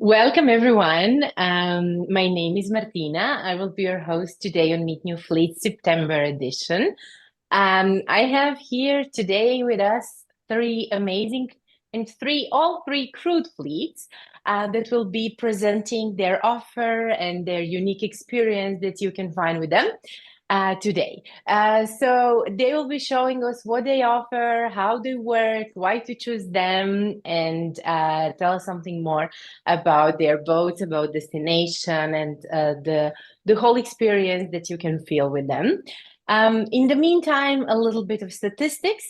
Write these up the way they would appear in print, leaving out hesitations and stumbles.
Welcome, everyone. My name is Martina. I will be your host today on Meet New Fleet September edition. I have here today with us three amazing and all three crude fleets that will be presenting their offer and their unique experience that you can find with them today. So they will be showing us what they offer, how they work, why to choose them, and tell us something more about their boats, about destination, and the whole experience that you can feel with them. In the meantime, a little bit of statistics.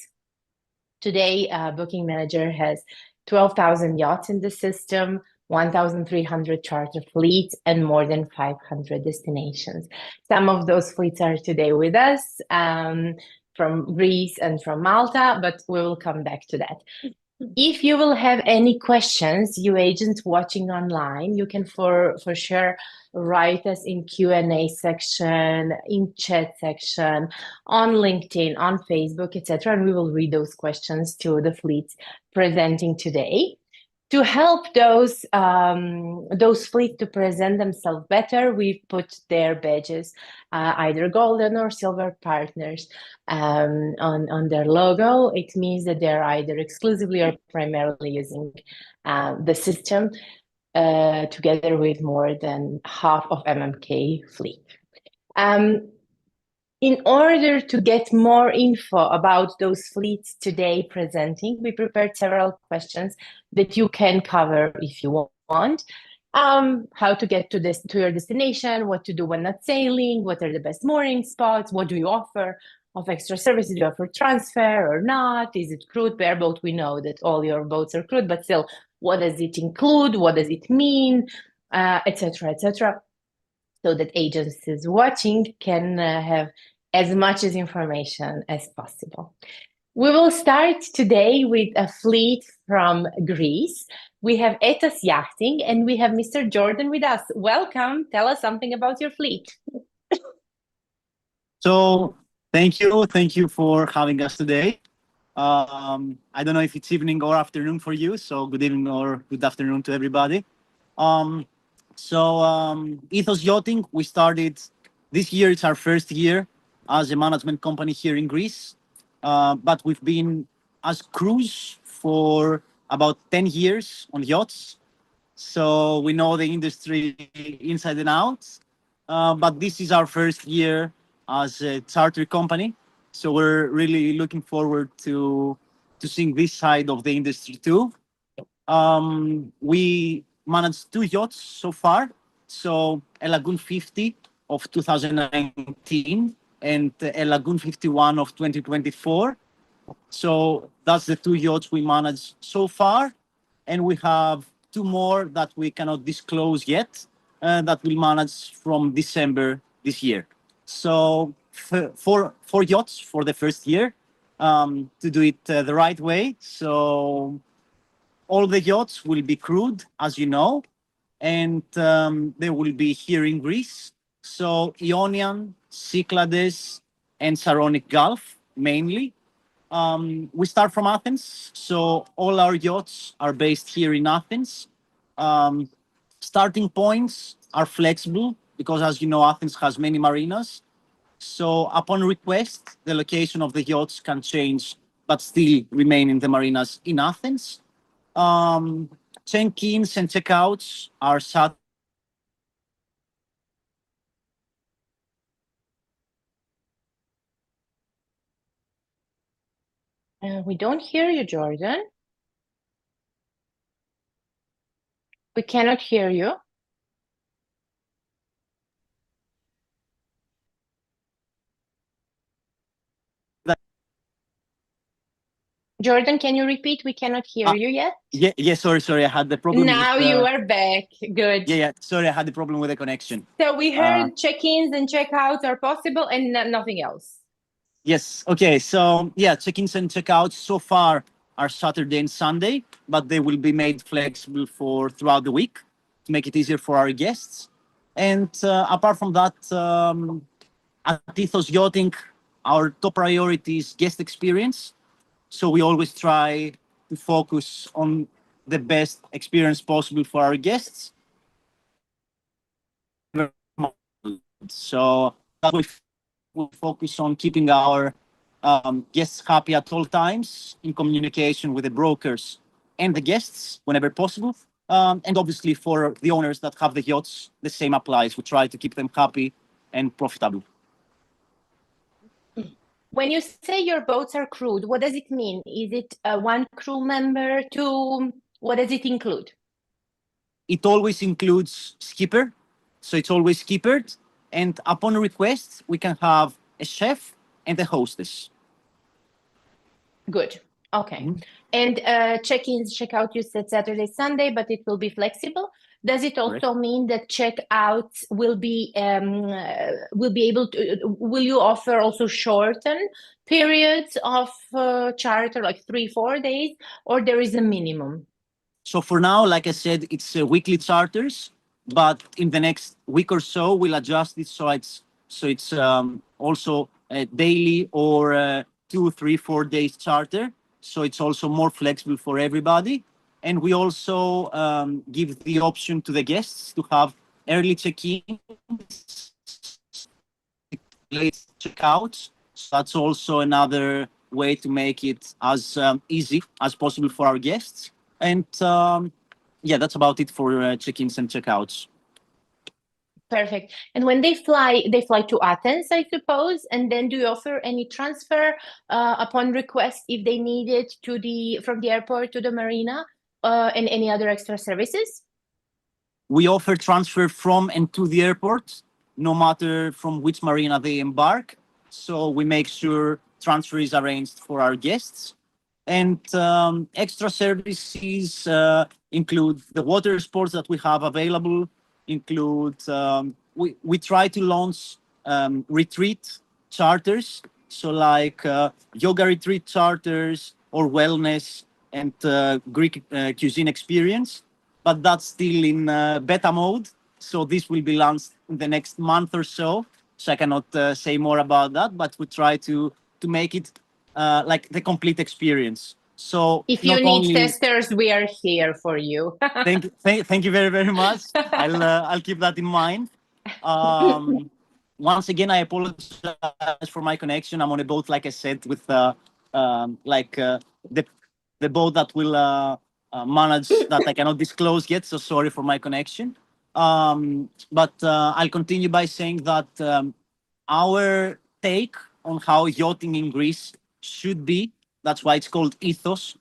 Today, Booking Manager has 12,000 yachts in the system, 1,300 charter fleets, and more than 500 destinations. Some of those fleets are today with us from Greece and from Malta, but we will come back to that. If you will have any questions, you agents watching online, you can for sure write us in Q&A section, in chat section, on LinkedIn, on Facebook, etc., and we will read those questions to the fleets presenting today. To help those fleets to present themselves better, we put their badges, either golden or silver partners, on their logo. It means that they're either exclusively or primarily using the system together with more than half of MMK fleet. In order to get more info about those fleets today presenting, we prepared several questions that you can cover if you want. How to get to your destination, what to do when not sailing, what are the best mooring spots, what do you offer of extra services, do you offer transfer or not, is it crude, bareboat? We know that all your boats are crude, but still, what does it include, what does it mean, etc., etc., so that agencies watching can have as much as information as possible. We will start today with a fleet from Greece. We have ETHOS Yachting and we have Mr. Jordan with us. Welcome. Tell us something about your fleet. So thank you for having us today. I don't know if it's evening or afternoon for you, so good evening or good afternoon to everybody. ETHOS Yachting, we started this year. It's our first year as a management company here in Greece, but we've been as cruise for about 10 years on yachts. So we know the industry inside and out, but this is our first year as a charter company. So we're really looking forward to seeing this side of the industry too. We managed two yachts so far. So a Lagoon 50 of 2019 and a Lagoon 51 of 2024. So that's the two yachts we managed so far. And we have two more that we cannot disclose yet that we'll manage from December this year. So four yachts for the first year to do it the right way. So all the yachts will be crewed, as you know, and they will be here in Greece. So Ionian, Cyclades, and Saronic Gulf mainly. We start from Athens, so all our yachts are based here in Athens. Starting points are flexible because, as you know, Athens has many marinas. So upon request, the location of the yachts can change, but still remain in the marinas in Athens. Check-ins and check-outs are set. We don't hear you, Jordan. We cannot hear you. Jordan, can you repeat? We cannot hear you yet. Yeah, sorry. I had the problem. Now you are back. Good. Yeah. Sorry, I had the problem with the connection. So we heard check-ins and check-outs are possible and nothing else. Yes. Okay. So yeah, check-ins and check-outs so far are Saturday and Sunday, but they will be made flexible for throughout the week to make it easier for our guests. And apart from that, at Ethos Yachting, our top priority is guest experience. So we always try to focus on the best experience possible for our guests. So that we focus on keeping our guests happy at all times in communication with the brokers and the guests whenever possible. And obviously for the owners that have the yachts, the same applies. We try to keep them happy and profitable. When you say your boats are crewed, what does it mean? Is it one crew member, two? What does it include? It always includes skipper, so it's always skippered. And upon request, we can have a chef and a hostess. Good. Okay. And check-ins, check-out, you said Saturday, Sunday, but it will be flexible. Does it also mean that check-outs will be able to, will you offer also shortened periods of charter, like 3-4 days, or there is a minimum? So for now, like I said, it's weekly charters, but in the next week or so, we'll adjust it so it's also a daily or 2, 3, 4 days charter. So it's also more flexible for everybody. And we also give the option to the guests to have early check-in, late check-outs. So that's also another way to make it as easy as possible for our guests. And yeah, that's about it for check-ins and check-outs. Perfect. And when they fly to Athens, I suppose, and then do you offer any transfer upon request if they need it from the airport to the marina, and any other extra services? We offer transfer from and to the airport, no matter from which marina they embark. So we make sure transfer is arranged for our guests. And extra services include the water sports that we have available, we try to launch retreat charters, so like yoga retreat charters or wellness and Greek cuisine experience, but that's still in beta mode. So this will be launched in the next month or so. So I cannot say more about that, but we try to make it like the complete experience. So if you need testers, we are here for you. Thank you very, very much. I'll keep that in mind. Once again, I apologize for my connection. I'm on a boat, like I said, with the boat that will manage that I cannot disclose yet. So sorry for my connection. But I'll continue by saying that our take on how yachting in Greece should be, that's why it's called ETHOS,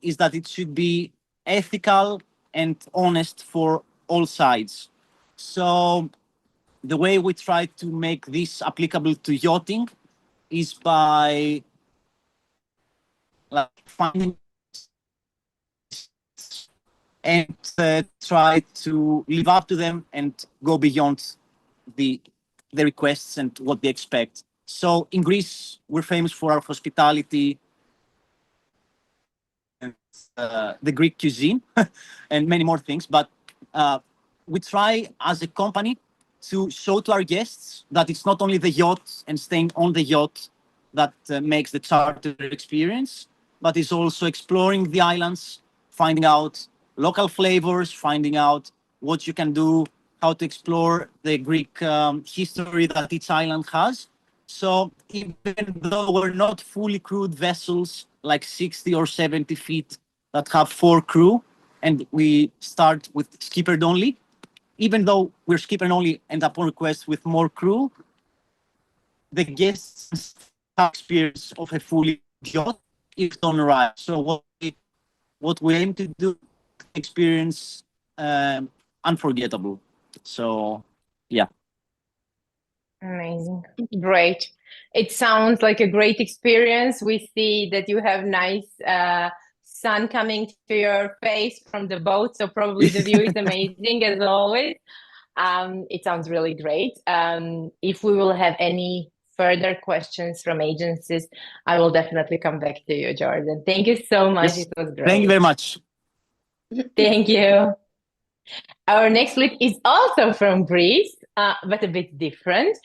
is that it should be ethical and honest for all sides. So the way we try to make this applicable to yachting is by finding and try to live up to them and go beyond the requests and what they expect. So in Greece, we're famous for our hospitality and the Greek cuisine and many more things. But we try as a company to show to our guests that it's not only the yacht and staying on the yacht that makes the charter experience, but it's also exploring the islands, finding out local flavors, finding out what you can do, how to explore the Greek history that each island has. So even though we're not fully crewed vessels like 60 or 70 feet that have 4 crew, and we start with skippered only, even though we're skippered only and upon request with more crew, the guests have experience of a fully yacht if done right. So what we aim to do, experience unforgettable. So yeah. Amazing. Great. It sounds like a great experience. We see that you have nice sun coming to your face from the boat, so probably the view is amazing as always. It sounds really great. If we will have any further questions from agencies, I will definitely come back to you, Jordan. Thank you so much. Yes. It was great. Thank you very much. Thank you. Our next fleet is also from Greece, but a bit different,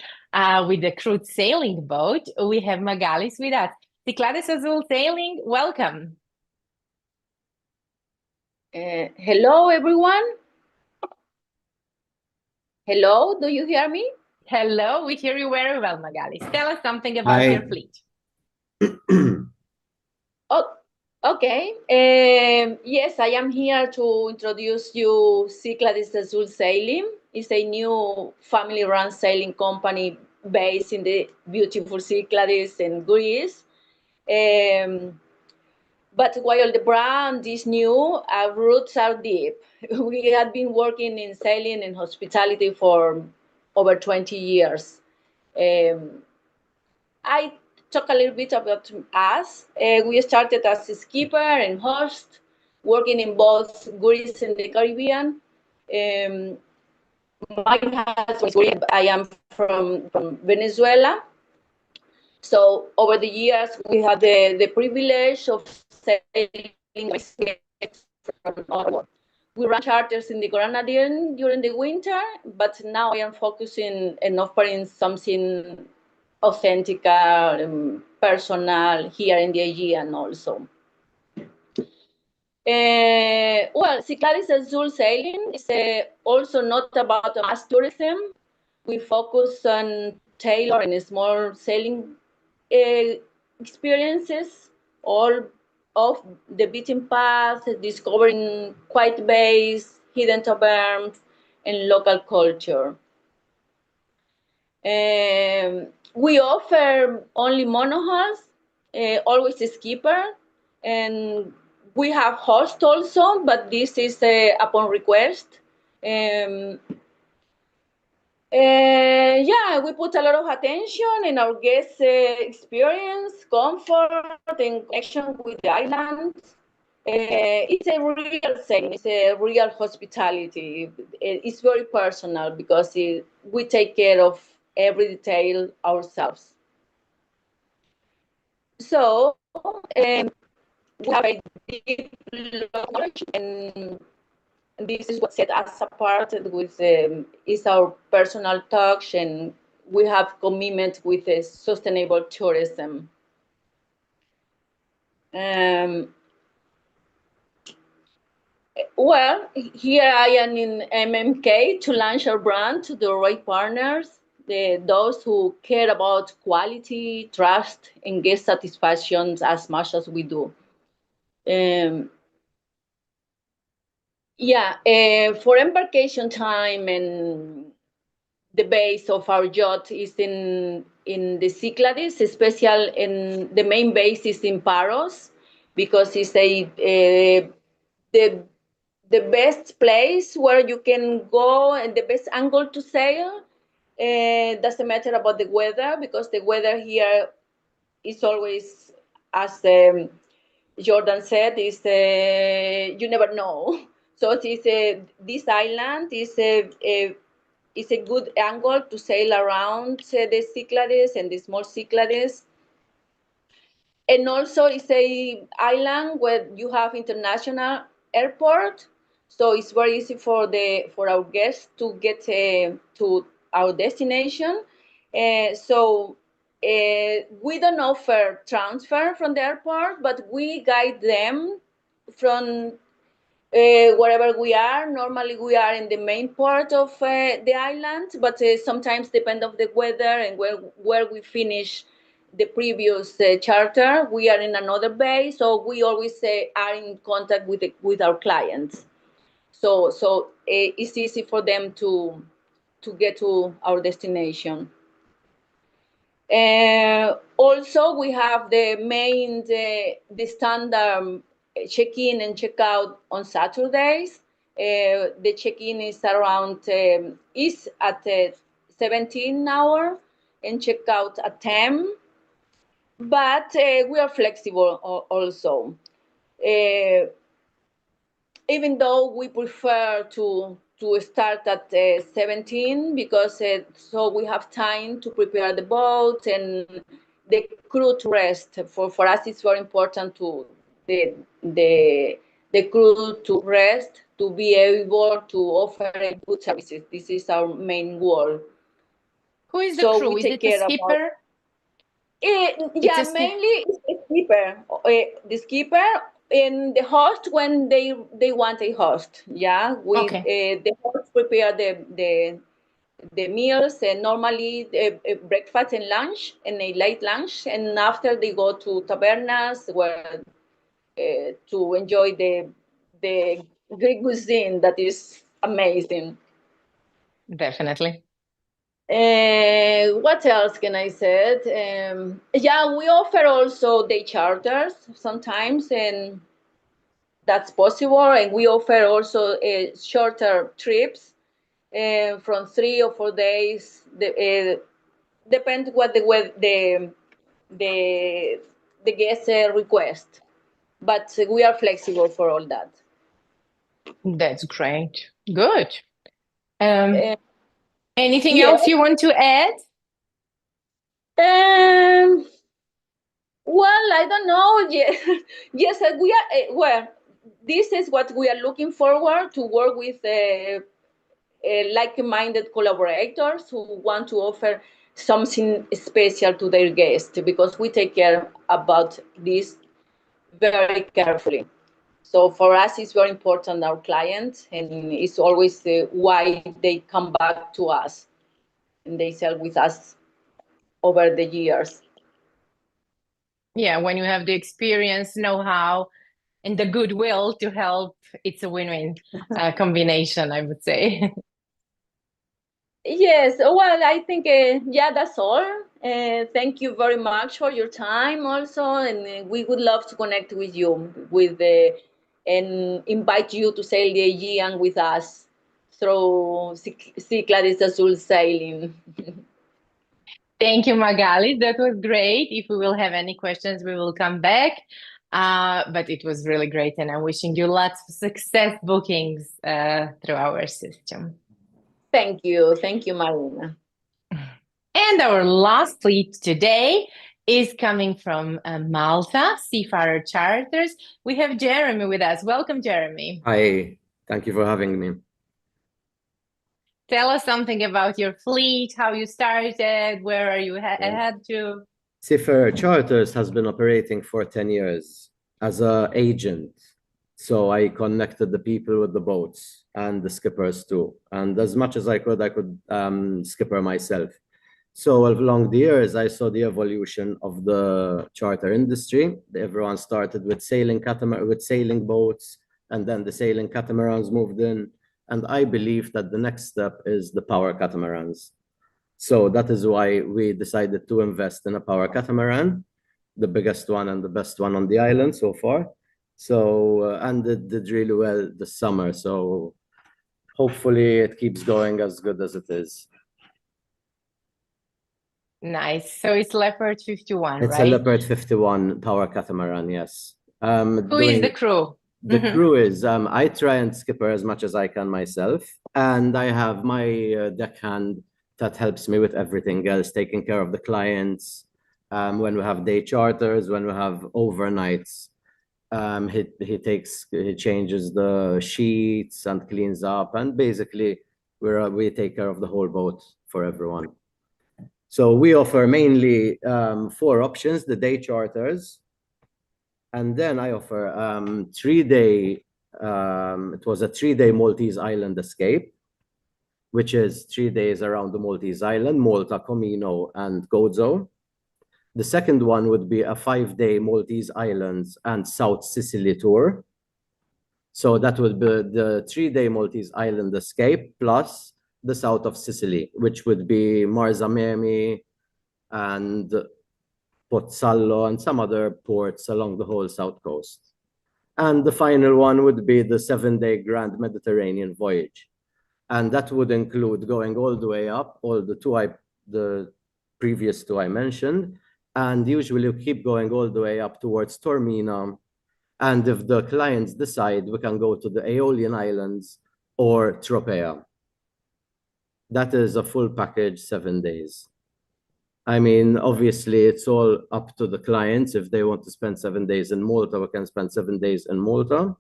with a crude sailing boat. We have Magalis with us. CYCLADESAZULSAILING, welcome. Hello, everyone. Hello, do you hear me? Hello, we hear you very well, Magali. Tell us something about your fleet. Oh, okay. Yes, I am here to introduce you CYCLADESAZULSAILING. It's a new family-run sailing company based in the beautiful Cyclades in Greece. But while the brand is new, our roots are deep. We have been working in sailing and hospitality for over 20 years. I talk a little bit about us. We started as a skipper and host, working in both Greece and the Caribbean. My husband, I am from Venezuela. So over the years, we had the privilege of sailing from all over. We run charters in the Grenadine during the winter, but now I am focusing on offering something authentic, personal here in the Aegean also. Well, CYCLADESAZULSAILING is also not about mass tourism. We focus on tailoring small sailing experiences, all of the beaten path, discovering quiet bays, hidden taverns, and local culture. We offer only monohulls, always a skipper, and we have host also, but this is upon request. Yeah, we put a lot of attention in our guest experience, comfort, and connection with the island. It's a real thing. It's a real hospitality. It's very personal because we take care of every detail ourselves. So we have a deep knowledge, and this is what set us apart with is our personal touch, and we have commitment with sustainable tourism. Well, here I am in MMK to launch our brand to the right partners, those who care about quality, trust, and guest satisfaction as much as we do. Yeah, for embarkation time, and the base of our yacht is in the Cyclades, especially in the main base is in Paros, because it's the best place where you can go and the best angle to sail. Doesn't matter about the weather, because the weather here is always, as Jordan said, is you never know. So this island is a good angle to sail around the Cyclades and the small Cyclades. And also it's a island where you have international airport, so it's very easy for our guests to get to our destination. So we don't offer transfer from the airport, but we guide them from wherever we are. Normally we are in the main part of the island, but sometimes depend of the weather and where we finish the previous charter, we are in another bay, so we always are in contact with our clients. So it's easy for them to get to our destination. Also, we have the main, the standard check-in and check-out on Saturdays. The check-in is around, is at 17 hours and check-out at 10. But we are flexible also. Even though we prefer to start at 17, because so we have time to prepare the boat and the crew to rest. For us, it's very important to the crew to rest, to be able to offer good services. This is our main goal. Who is the crew? Is it the skipper? Yeah, mainly it's the skipper. The skipper, in the host when they want a host. Yeah, with Okay. the host prepare the meals and normally breakfast and lunch and a late lunch, and after they go to tabernas where to enjoy the Greek cuisine that is amazing. Definitely. What else can I say? Yeah, we offer also day charters sometimes, and that's possible. And we offer also shorter trips from 3 or 4 days. Depends what the the guest request. But we are flexible for all that. That's great. Good. Um, Uh, anything yeah. else you want to add? Um, well, I don't know. Yes, yes, we are. Well, this is what we are looking forward to work with like-minded collaborators who want to offer something special to their guests, because we take care about this very carefully. So for us, it's very important, our clients, and it's always why they come back to us and they sell with us over the years. Yeah, when you have the experience, know-how, and the goodwill to help, it's a win-win combination, I would say. Yes, well, I think, yeah, that's all. Thank you very much for your time also, and we would love to connect with you and invite you to sail the Aegean with us through CYCLADESAZULSAILING. Thank you, Magali. That was great. If we will have any questions, we will come back. But it was really great, and I'm wishing you lots of success bookings through our system. Thank you, Marina. And our last fleet today is coming from Malta, Seafarer Charters. We have Jeremy with us. Welcome, Jeremy. Hi, thank you for having me. Tell us something about your fleet, how you started, where are you head to? Seafarer Charters has been operating for 10 years as an agent. So I connected the people with the boats and the skippers too. And as much as I could skipper myself. So along the years, I saw the evolution of the charter industry. Everyone started with sailing boats, and then the sailing catamarans moved in. And I believe that the next step is the power catamarans. So that is why we decided to invest in a power catamaran, the biggest one and the best one on the island so far. So, and it did really well this summer. So hopefully it keeps going as good as it is. Nice. So it's Leopard 51, It's right? a Leopard 51 power catamaran, yes. Who is the crew? The crew is, I try and skipper as much as I can myself. And I have my deckhand that helps me with everything else, taking care of the clients. When we have day charters, when we have overnights, he changes the sheets and cleans up, and basically we take care of the whole boat for everyone. So we offer mainly 4 options: the day charters, and then I offer 3-day. It was a 3-day Maltese island escape, which is 3 days around the Maltese island, Malta, Comino, and Gozo. The second one would be a 5-day Maltese Islands and South Sicily tour. So that would be the 3-day Maltese Island escape plus the south of Sicily, which would be Marzamemi and Pozzallo and some other ports along the whole south coast. And the final one would be the 7-day Grand Mediterranean voyage. And that would include going all the way up, all the previous 2 I mentioned, and usually we keep going all the way up towards Taormina. And if the clients decide, we can go to the Aeolian Islands or Tropea. That is a full package, 7 days. I mean, obviously, it's all up to the clients. If they want to spend 7 days in Malta, we can spend 7 days in Malta.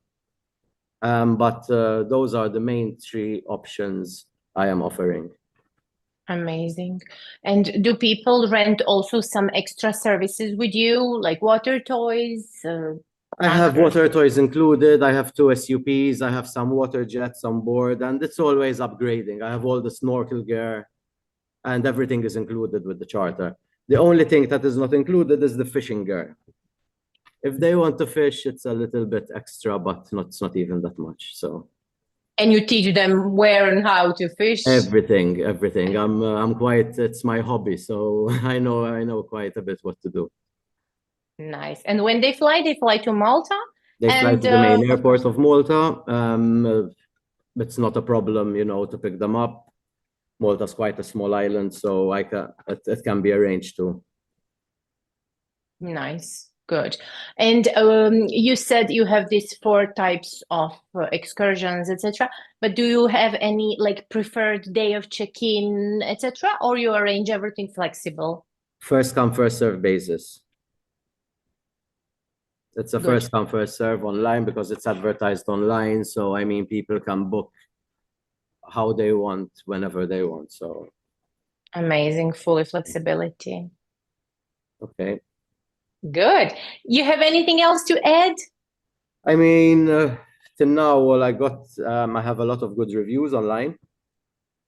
But those are the main 3 options I am offering. Amazing. And do people rent also some extra services with you, like water toys? I have water toys included. I have 2 SUPs. I have some water jets on board, and it's always upgrading. I have all the snorkel gear, and everything is included with the charter. The only thing that is not included is the fishing gear. If they want to fish, it's a little bit extra, but it's not even that much. So. And you teach them where and how to fish? Everything. I'm quite. It's my hobby, so I know quite a bit what to do. Nice. And when they fly to Malta? They fly to the main airport of Malta. It's not a problem, to pick them up. Malta's quite a small island, so it can be arranged too. Nice. Good. And you said you have these 4 types of excursions, etc. But do you have any preferred day of check-in, etc., or you arrange everything flexible? First come, first serve basis. It's a first come, first serve online because it's advertised online. So I mean, people can book how they want, whenever they want. So amazing, fully flexibility. Okay. Good. You have anything else to add? I mean, till now, all I got, I have a lot of good reviews online.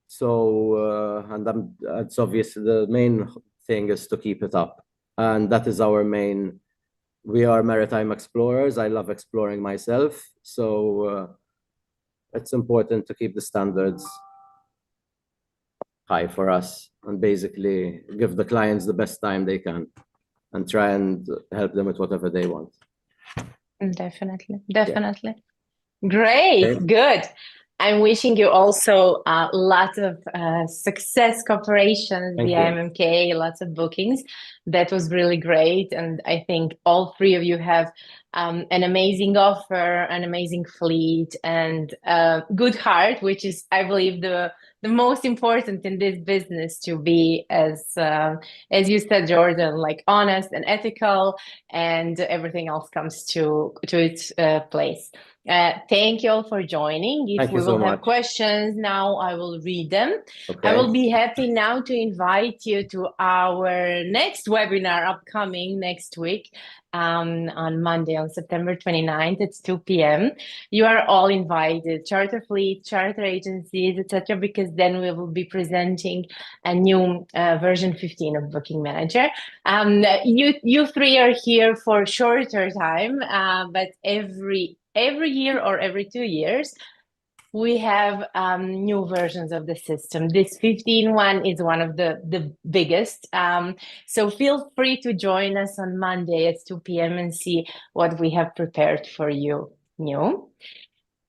So, and it's obvious the main thing is to keep it up. And that is our main, we are maritime explorers. I love exploring myself. So it's important to keep the standards high for us and basically give the clients the best time they can and try and help them with whatever they want. Definitely. Great. Okay. Good. I'm wishing you also lots of success, cooperations via MMK, lots of bookings. That was really great. And I think all 3 of you have an amazing offer, an amazing fleet, and good heart, which is, I believe, the most important in this business, to be, as you said, Jordan, honest and ethical, and everything else comes to its place. Thank you all for joining. If we will have questions now, I will read them. Okay. I will be happy now to invite you to our next webinar upcoming next week on Monday, on September 29th at 2 p.m. You are all invited, charter fleet, charter agencies, etc., because then we will be presenting a new version 15 of Booking Manager. You 3 are here for a shorter time, but every year or every 2 years, we have new versions of the system. This 15 one is one of the biggest. So feel free to join us on Monday at 2 p.m. and see what we have prepared for you new.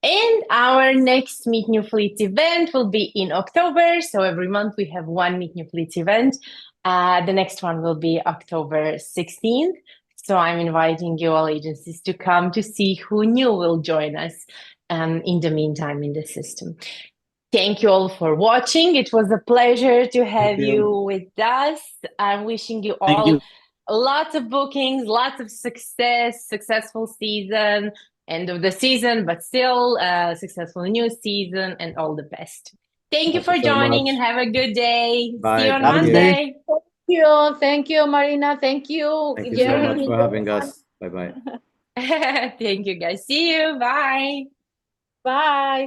And our next Meet New Fleets event will be in October. So every month we have one Meet New Fleets event. The next one will be October 16th. So I'm inviting you all agencies to come to see who new will join us in the meantime in the system. Thank you all for watching. It was a pleasure to have you with us. I'm wishing you all lots of bookings, lots of success, successful season, end of the season, but still successful new season, and all the best. Thank you for joining and have a good day. Bye. See you on Monday. Thank you, Marina. Thank you. Thank you so much for having us. Bye-bye. Thank you, guys. See you. Bye. Bye.